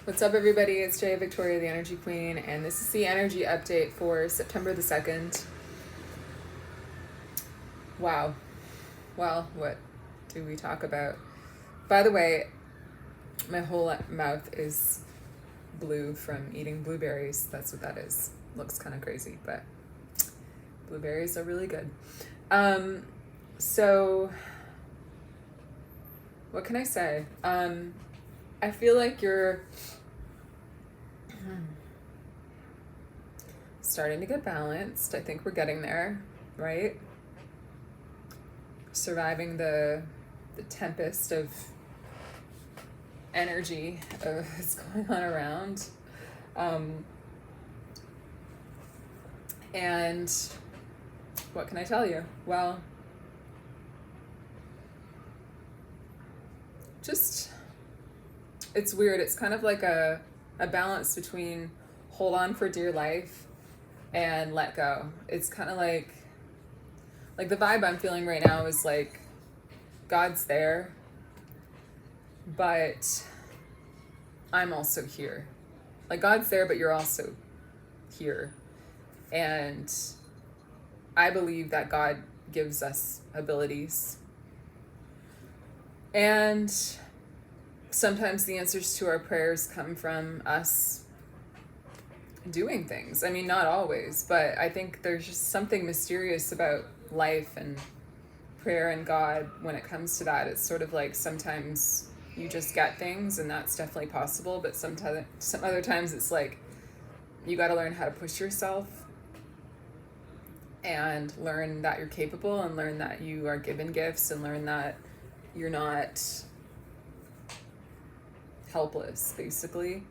What's up, everybody? It's Jay Victoria, the Energy Queen, and this is the energy update for September the 2nd. Wow. Well, what do we talk about? By the way, my whole mouth is blue from eating blueberries. That's what that is. Looks kind of crazy, but blueberries are really good. So, what can I say? I feel like you're starting to get balanced. I think we're getting there, right? Surviving the tempest of energy that's going on around. And what can I tell you? Well, just, it's weird. It's kind of like a balance between hold on for dear life and let go. It's kind of like the vibe I'm feeling right now is like God's there, but I'm also here. Like God's there, but you're also here. And I believe that God gives us abilities. And sometimes the answers to our prayers come from us doing things. I mean, not always, but I think there's just something mysterious about life and prayer and God when it comes to that. It's sort of like sometimes you just get things, and that's definitely possible, but some other times it's like you got to learn how to push yourself and learn that you're capable and learn that you are given gifts and learn that you're not helpless, basically.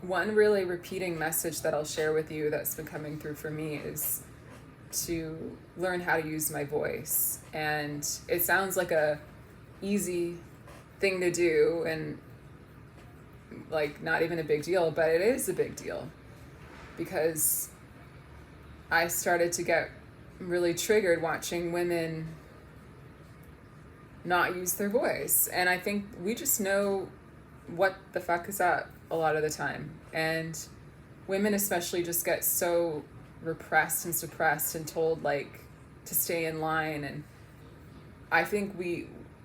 One really repeating message that I'll share with you that's been coming through for me is to learn how to use my voice. And it sounds like a easy thing to do and like not even a big deal, but it is a big deal because I started to get really triggered watching women not use their voice. And I think we just know what the fuck is up a lot of the time. And women especially just get so repressed and suppressed and told like to stay in line. And I think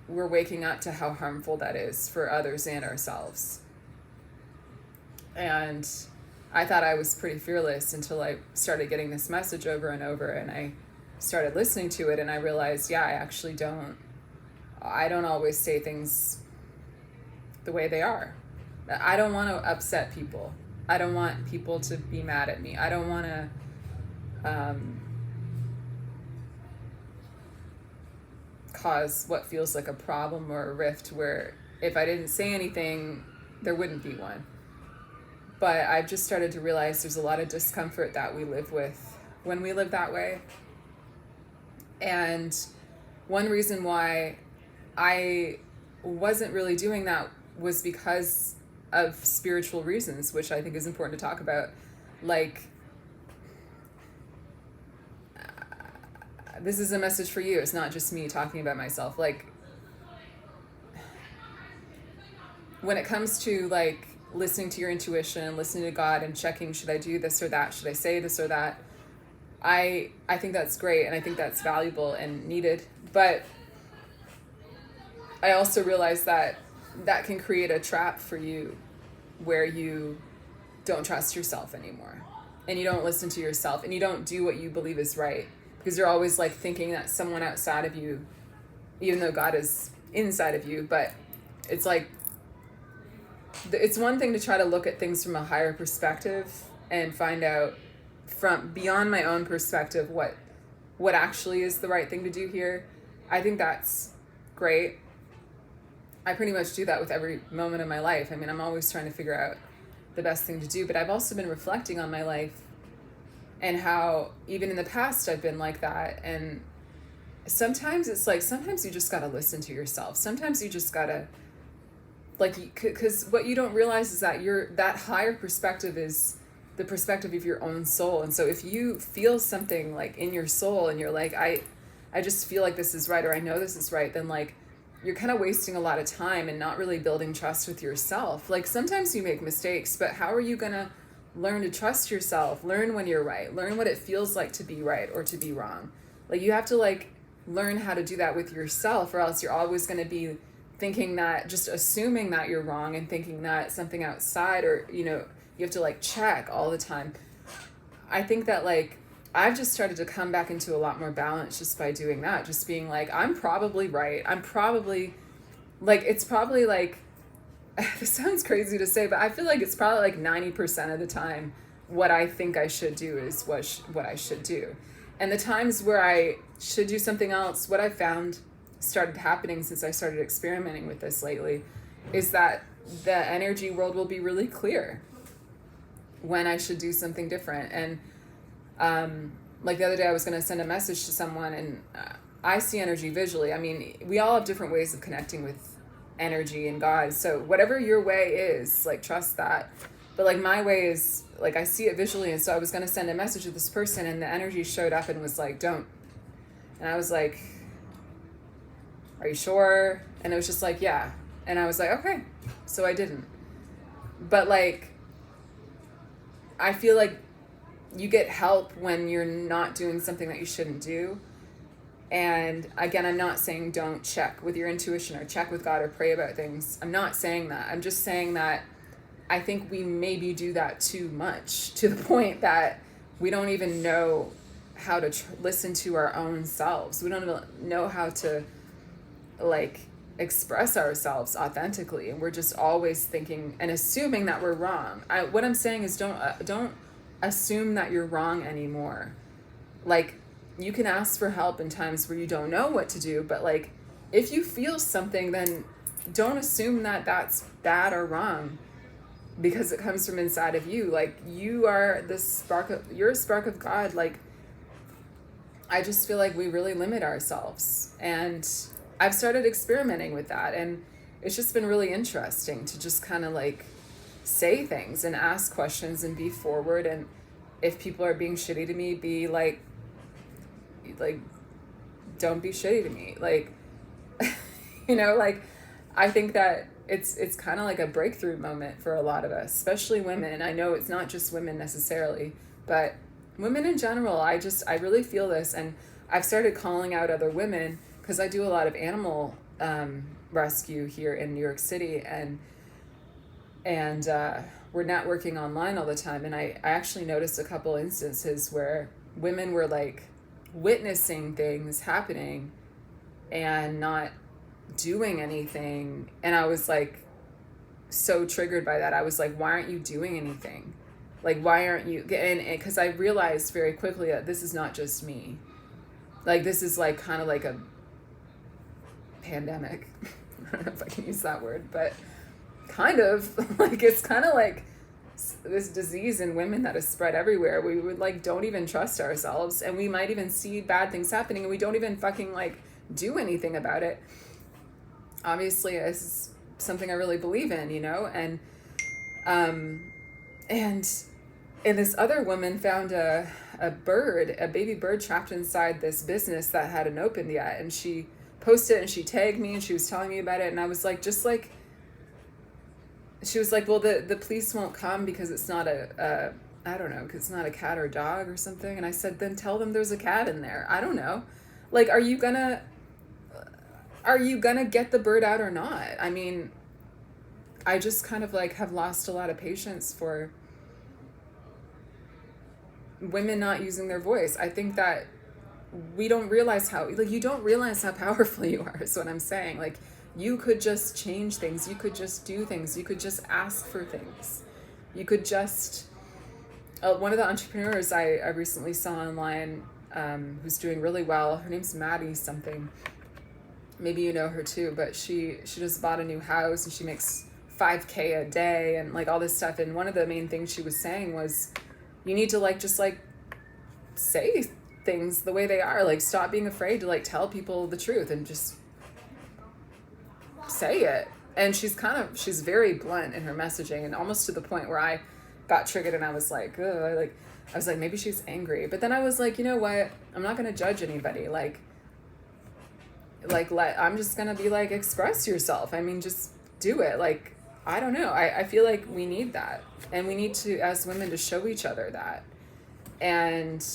we're waking up to how harmful that is for others and ourselves. And I thought I was pretty fearless until I started getting this message over and over, and I started listening to it, and I realized, yeah, I don't always say things the way they are. I don't want to upset people. I don't want people to be mad at me. I don't want to cause what feels like a problem or a rift where if I didn't say anything, there wouldn't be one. But I've just started to realize there's a lot of discomfort that we live with when we live that way. And one reason why I wasn't really doing that was because of spiritual reasons, which I think is important to talk about. Like, this is a message for you. It's not just me talking about myself. Like, when it comes to like listening to your intuition, listening to God and checking, should I do this or that? Should I say this or that? I think that's great, and I think that's valuable and needed. But I also realize that can create a trap for you where you don't trust yourself anymore, and you don't listen to yourself, and you don't do what you believe is right, because you're always like thinking that someone outside of you, even though God is inside of you. But it's like, it's one thing to try to look at things from a higher perspective and find out from beyond my own perspective what actually is the right thing to do here. I think that's great. I pretty much do that with every moment of my life. I mean, I'm always trying to figure out the best thing to do, but I've also been reflecting on my life and how even in the past I've been like that. And sometimes it's like, sometimes you just got to listen to yourself. Sometimes you just got to, like, because what you don't realize is that that higher perspective is the perspective of your own soul. And so if you feel something like in your soul and you're like, I just feel like this is right, or I know this is right, then like you're kind of wasting a lot of time and not really building trust with yourself. Like sometimes you make mistakes, but how are you going to learn to trust yourself? Learn when you're right. Learn what it feels like to be right or to be wrong. Like you have to like learn how to do that with yourself, or else you're always going to be thinking that, just assuming that you're wrong and thinking that something outside, or, you know, you have to like check all the time. I think that like I've just started to come back into a lot more balance just by doing that. Just being like, I'm probably right. I'm probably like, it's probably like, this sounds crazy to say, but I feel like it's probably like 90% of the time what I think I should do is what I should do. And the times where I should do something else, what I found started happening since I started experimenting with this lately is that the energy world will be really clear when I should do something different. And like the other day I was going to send a message to someone, and I see energy visually. I mean, we all have different ways of connecting with energy and God. So whatever your way is, like, trust that. But like my way is like, I see it visually. And so I was going to send a message to this person, and the energy showed up and was like, don't. And I was like, are you sure? And it was just like, yeah. And I was like, okay. So I didn't. But like, I feel like you get help when you're not doing something that you shouldn't do. And again, I'm not saying don't check with your intuition or check with God or pray about things. I'm not saying that. I'm just saying that I think we maybe do that too much, to the point that we don't even know how to listen to our own selves. We don't even know how to like express ourselves authentically, and we're just always thinking and assuming that we're wrong. What I'm saying is don't assume that you're wrong anymore. Like, you can ask for help in times where you don't know what to do, but like, if you feel something, then don't assume that that's bad or wrong, because it comes from inside of you. Like, you are you're a spark of God. Like, I just feel like we really limit ourselves, and I've started experimenting with that, and it's just been really interesting to just kind of like say things and ask questions and be forward. And if people are being shitty to me, be like, don't be shitty to me. Like, you know, like, I think that it's kind of like a breakthrough moment for a lot of us, especially women. I know it's not just women necessarily, but women in general. I really feel this, and I've started calling out other women, because I do a lot of animal rescue here in New York City, and we're networking online all the time. And I actually noticed a couple instances where women were like witnessing things happening and not doing anything. And I was like so triggered by that. I was like, why aren't you doing anything? Like, why aren't you? And because I realized very quickly that this is not just me. Like, this is like kind of like a pandemic. I don't know if I can use that word, but kind of like, it's kind of like this disease in women that is spread everywhere. We would like don't even trust ourselves, and we might even see bad things happening, and we don't even fucking like do anything about it. Obviously, it's something I really believe in, you know. And this other woman found a baby bird trapped inside this business that hadn't opened yet, and she posted it and she tagged me and she was telling me about it, and I was like, just like, she was like, well, the police won't come because it's not I don't know, because it's not a cat or dog or something. And I said, then tell them there's a cat in there. I don't know. Like, are you gonna get the bird out or not? I mean, I just kind of like have lost a lot of patience for women not using their voice. I think that we don't realize you don't realize how powerful you are, is what I'm saying. Like, you could just change things. You could just do things. You could just ask for things. You could just... one of the entrepreneurs I recently saw online, who's doing really well, her name's Maddie something. Maybe you know her too, but she just bought a new house, and she makes $5,000 a day and like all this stuff. And one of the main things she was saying was, you need to like just like say things the way they are. Like, stop being afraid to like tell people the truth and just say it. And she's very blunt in her messaging, and almost to the point where I got triggered, and I was like, ugh, I was like, maybe she's angry. But then I was like, you know what? I'm not going to judge anybody. Like, like, I'm just gonna be like, express yourself. I mean, just do it. Like, I don't know. I feel like we need that. And we need to, as women, to show each other that. And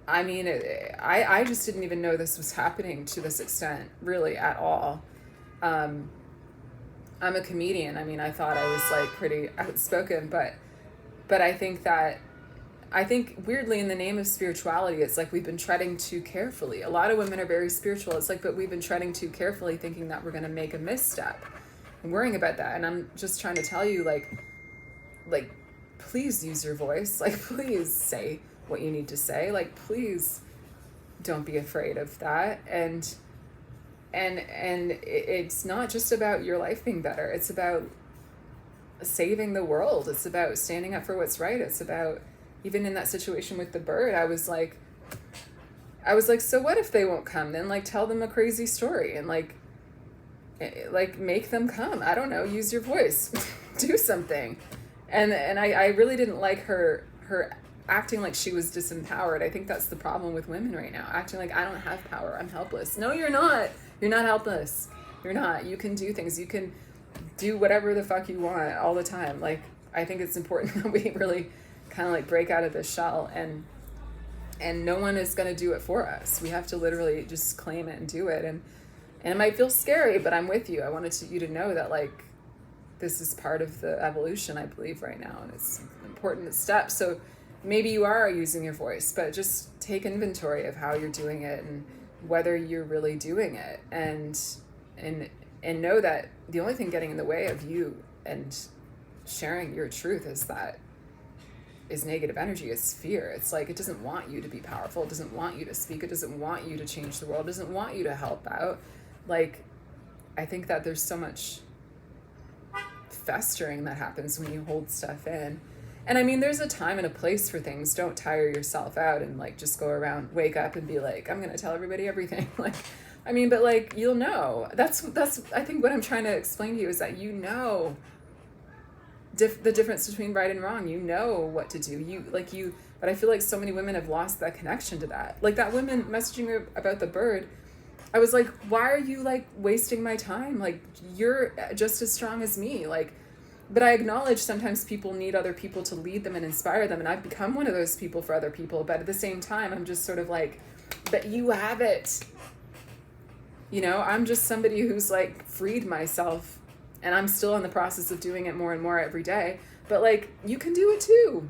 I mean, I just didn't even know this was happening to this extent, really, at all. I'm a comedian. I mean, I thought I was like pretty outspoken, but I think weirdly, in the name of spirituality, it's like we've been treading too carefully. A lot of women are very spiritual. It's like, but we've been treading too carefully, thinking that we're going to make a misstep and worrying about that. And I'm just trying to tell you, like, please use your voice. Like, please say what you need to say. Like, please don't be afraid of that. And it's not just about your life being better. It's about saving the world. It's about standing up for what's right. It's about, even in that situation with the bird, I was like, so what if they won't come? Then like tell them a crazy story and like make them come. I don't know, use your voice. Do something. And I really didn't like her acting like she was disempowered. I think that's the problem with women right now. Acting like, I don't have power, I'm helpless. No, you're not. You're not helpless. You're not. You can do things. You can do whatever the fuck you want all the time. Like, I think it's important that we really kind of like break out of this shell, and no one is going to do it for us. We have to literally just claim it and do it. And it might feel scary, but I'm with you. I wanted you to know that like this is part of the evolution, I believe, right now, and it's an important step. So maybe you are using your voice, but just take inventory of how you're doing it and whether you're really doing it, and know that the only thing getting in the way of you and sharing your truth is negative energy, is fear. It's like, it doesn't want you to be powerful. It doesn't want you to speak. It doesn't want you to change the world. It doesn't want you to help out. Like, I think that there's so much festering that happens when you hold stuff in. And I mean, there's a time and a place for things. Don't tire yourself out and like just go around, wake up and be like, I'm going to tell everybody everything. Like, I mean, but like, you'll know. That's I think what I'm trying to explain to you is that you know the difference between right and wrong. You know what to do. But I feel like so many women have lost that connection to that. Like that woman messaging me about the bird, I was like, why are you like wasting my time? Like, you're just as strong as me. Like, but I acknowledge sometimes people need other people to lead them and inspire them. And I've become one of those people for other people. But at the same time, I'm just sort of like, but you have it. You know, I'm just somebody who's like freed myself, and I'm still in the process of doing it more and more every day. But like, you can do it too.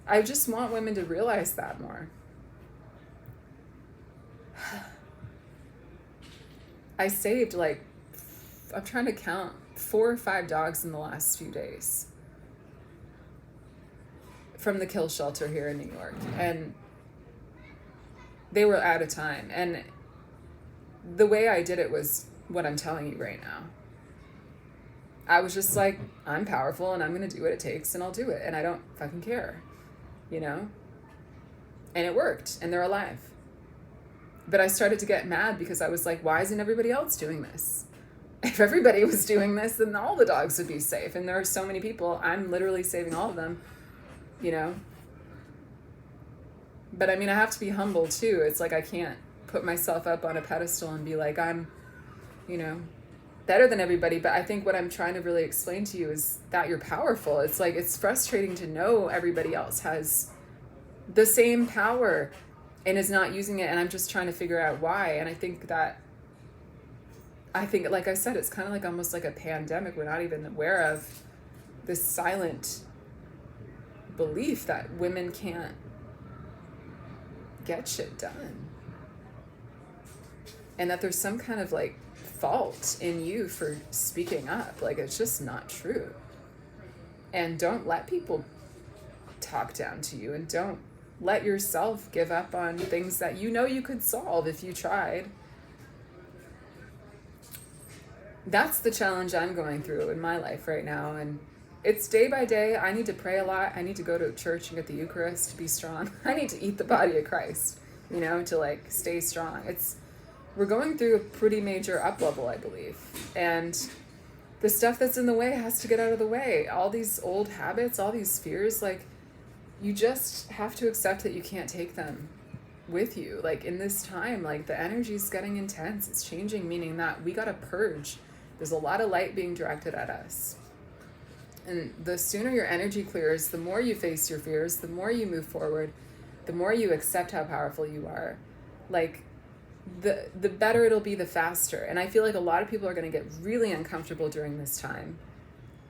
I just want women to realize that more. I saved like, I'm trying to count, 4 or 5 dogs in the last few days from the kill shelter here in New York. And they were out of time. And the way I did it was what I'm telling you right now. I was just like, I'm powerful and I'm going to do what it takes and I'll do it. And I don't fucking care, you know? And it worked, and they're alive. But I started to get mad because I was like, why isn't everybody else doing this? If everybody was doing this, then all the dogs would be safe. And there are so many people. I'm literally saving all of them, you know? But I mean, I have to be humble too. It's like, I can't put myself up on a pedestal and be like, I'm, you know, better than everybody. But I think what I'm trying to really explain to you is that you're powerful. It's like, it's frustrating to know everybody else has the same power and is not using it. And I'm just trying to figure out why. And I think, like I said, it's kind of like almost like a pandemic. We're not even aware of this silent belief that women can't get shit done. And that there's some kind of like fault in you for speaking up. Like, it's just not true. And don't let people talk down to you, and don't let yourself give up on things that you know you could solve if you tried. That's the challenge I'm going through in my life right now. And it's day by day. I need to pray a lot. I need to go to church and get the Eucharist to be strong. I need to eat the body of Christ, you know, to like stay strong. We're going through a pretty major up level, I believe. And the stuff that's in the way has to get out of the way. All these old habits, all these fears, like, you just have to accept that you can't take them. with you. Like in this time, like the energy is getting intense. It's changing, meaning that we got to purge. There's a lot of light being directed at us. And the sooner your energy clears, the more you face your fears, the more you move forward, the more you accept how powerful you are. Like the better it'll be, the faster. And I feel like a lot of people are going to get really uncomfortable during this time.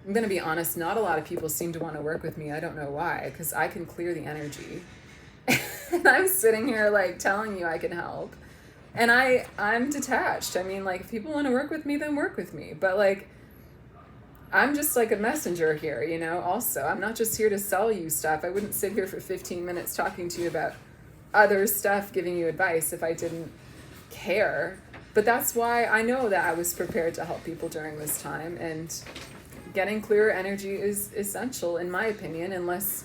I'm going to be honest, not a lot of people seem to want to work with me. I don't know why, because I can clear the energy. And I'm sitting here like telling you I can help. And I'm detached. I mean, like, if people want to work with me, then work with me. But like, I'm just like a messenger here, you know, also. I'm not just here to sell you stuff. I wouldn't sit here for 15 minutes talking to you about other stuff, giving you advice if I didn't care. But that's why I know that I was prepared to help people during this time. And getting clearer energy is essential, in my opinion, unless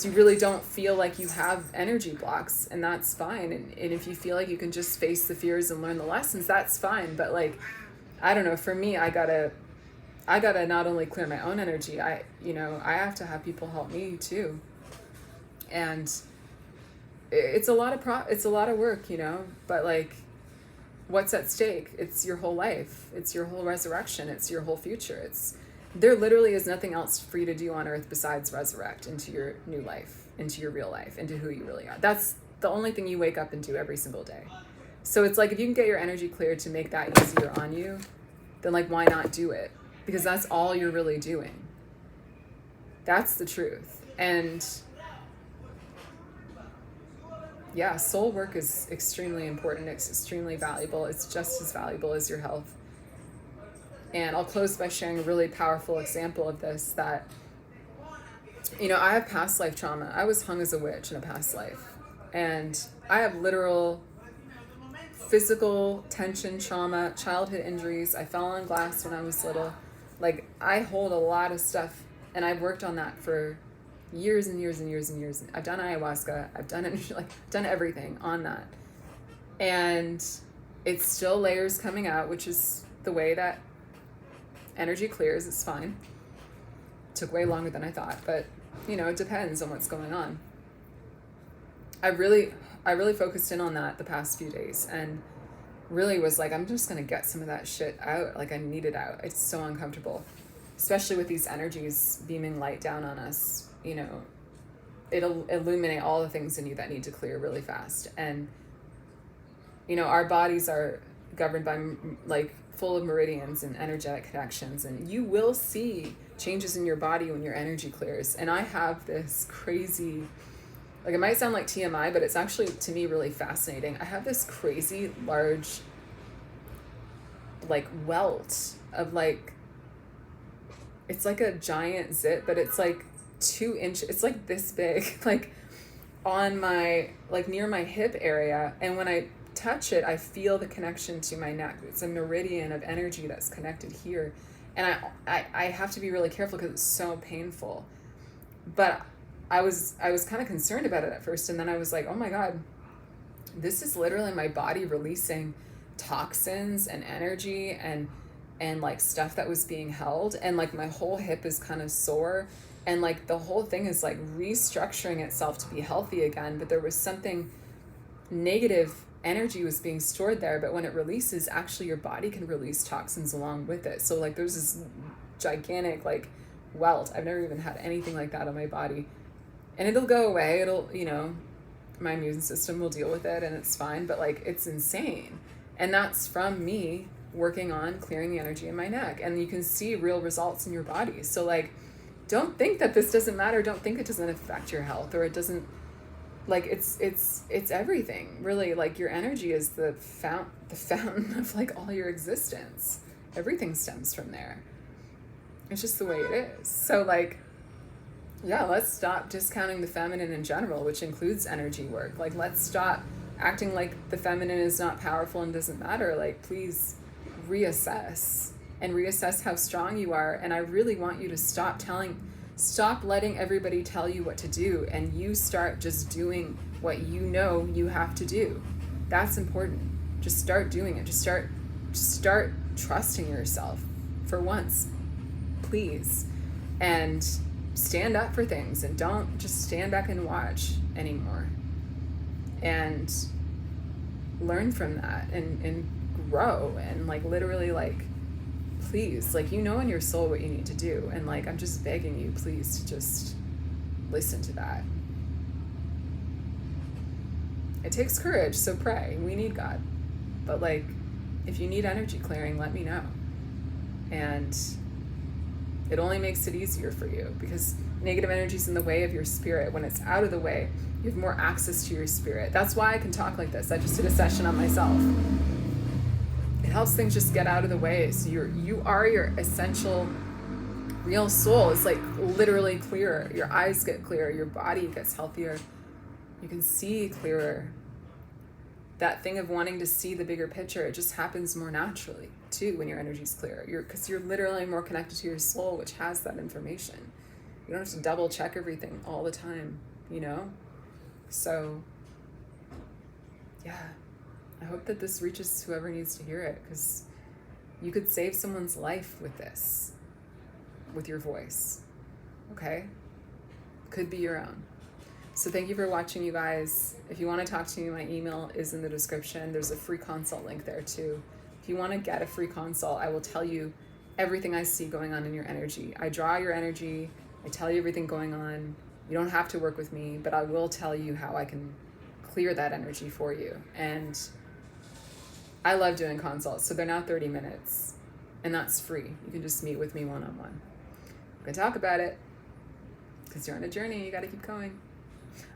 you really don't feel like you have energy blocks, and that's fine. And if you feel like you can just face the fears and learn the lessons, that's fine. But like, I don't know, for me, I gotta not only clear my own energy, I have to have people help me too. And it's a lot of work, you know, but like, what's at stake? It's your whole life. It's your whole resurrection. It's your whole future. There literally is nothing else for you to do on earth besides resurrect into your new life, into your real life, into who you really are. That's the only thing you wake up and do every single day. So it's like, if you can get your energy cleared to make that easier on you, then like, why not do it? Because that's all you're really doing. That's the truth. And yeah, soul work is extremely important. It's extremely valuable. It's just as valuable as your health. And I'll close by sharing a really powerful example of this, that, you know, I have past life trauma. I was hung as a witch in a past life. And I have literal physical tension trauma, childhood injuries. I fell on glass when I was little. Like, I hold a lot of stuff, and I've worked on that for years and years and years and years. I've done ayahuasca. I've done everything on that. And it's still layers coming out, which is the way that energy clears. It's fine. Took way longer than I thought, but you know, it depends on what's going on. I really focused in on that the past few days, and really was like, I'm just going to get some of that shit out. Like, I need it out. It's so uncomfortable, especially with these energies beaming light down on us. You know, it'll illuminate all the things in you that need to clear really fast. And, you know, our bodies are governed by like full of meridians and energetic connections, and you will see changes in your body when your energy clears. And I have this crazy, like, it might sound like TMI, but it's actually, to me, really fascinating. I have this crazy large, like, welt of, like, it's like a giant zit, but it's like 2 inches, it's like this big, like on my, like near my hip area. And when I touch it, I feel the connection to my neck. It's a meridian of energy that's connected here. And I have to be really careful because it's so painful. But I was kind of concerned about it at first. And then I was like, oh my God, this is literally my body releasing toxins and energy and like stuff that was being held. And like my whole hip is kind of sore. And like the whole thing is like restructuring itself to be healthy again. But there was something negative energy was being stored there, but when it releases, actually your body can release toxins along with it. So like there's this gigantic like welt. I've never even had anything like that on my body, and it'll go away. It'll, you know, my immune system will deal with it and it's fine, but like it's insane. And that's from me working on clearing the energy in my neck, and you can see real results in your body. So like, don't think that this doesn't matter. Don't think it doesn't affect your health, or it doesn't. Like it's everything, really. Like your energy is the fountain of like all your existence. Everything stems from there. It's just the way it is. So like, yeah, let's stop discounting the feminine in general, which includes energy work. Like, let's stop acting like the feminine is not powerful and doesn't matter. Like, please reassess how strong you are. And I really want you to stop letting everybody tell you what to do, and you start just doing what you know you have to do. That's important. Just start doing it. Just start trusting yourself for once, please. And stand up for things, and don't just stand back and watch anymore. and learn from that and grow and like literally like, please, like, you know in your soul what you need to do, and like I'm just begging you, please, to just listen to that. It takes courage, so pray. We need God. But like, if you need energy clearing, let me know. And it only makes it easier for you, because negative energy is in the way of your spirit. When it's out of the way, you have more access to your spirit. That's why I can talk like this. I just did a session on myself. It helps things just get out of the way. So you are your essential real soul. It's like literally clearer. Your eyes get clearer. Your body gets healthier. You can see clearer. That thing of wanting to see the bigger picture, it just happens more naturally too when your energy's clear. Because you're literally more connected to your soul, which has that information. You don't have to double check everything all the time, you know? So, yeah, I hope that this reaches whoever needs to hear it, because you could save someone's life with this, with your voice, okay? Could be your own. So thank you for watching, you guys. If you want to talk to me, my email is in the description. There's a free consult link there too. If you want to get a free consult, I will tell you everything I see going on in your energy. I draw your energy. I tell you everything going on. You don't have to work with me, but I will tell you how I can clear that energy for you. And I love doing consults. So they're now 30 minutes, and that's free. You can just meet with me one-on-one. We can talk about it, because you're on a journey. You got to keep going.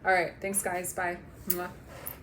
All right. Thanks, guys. Bye. Mwah.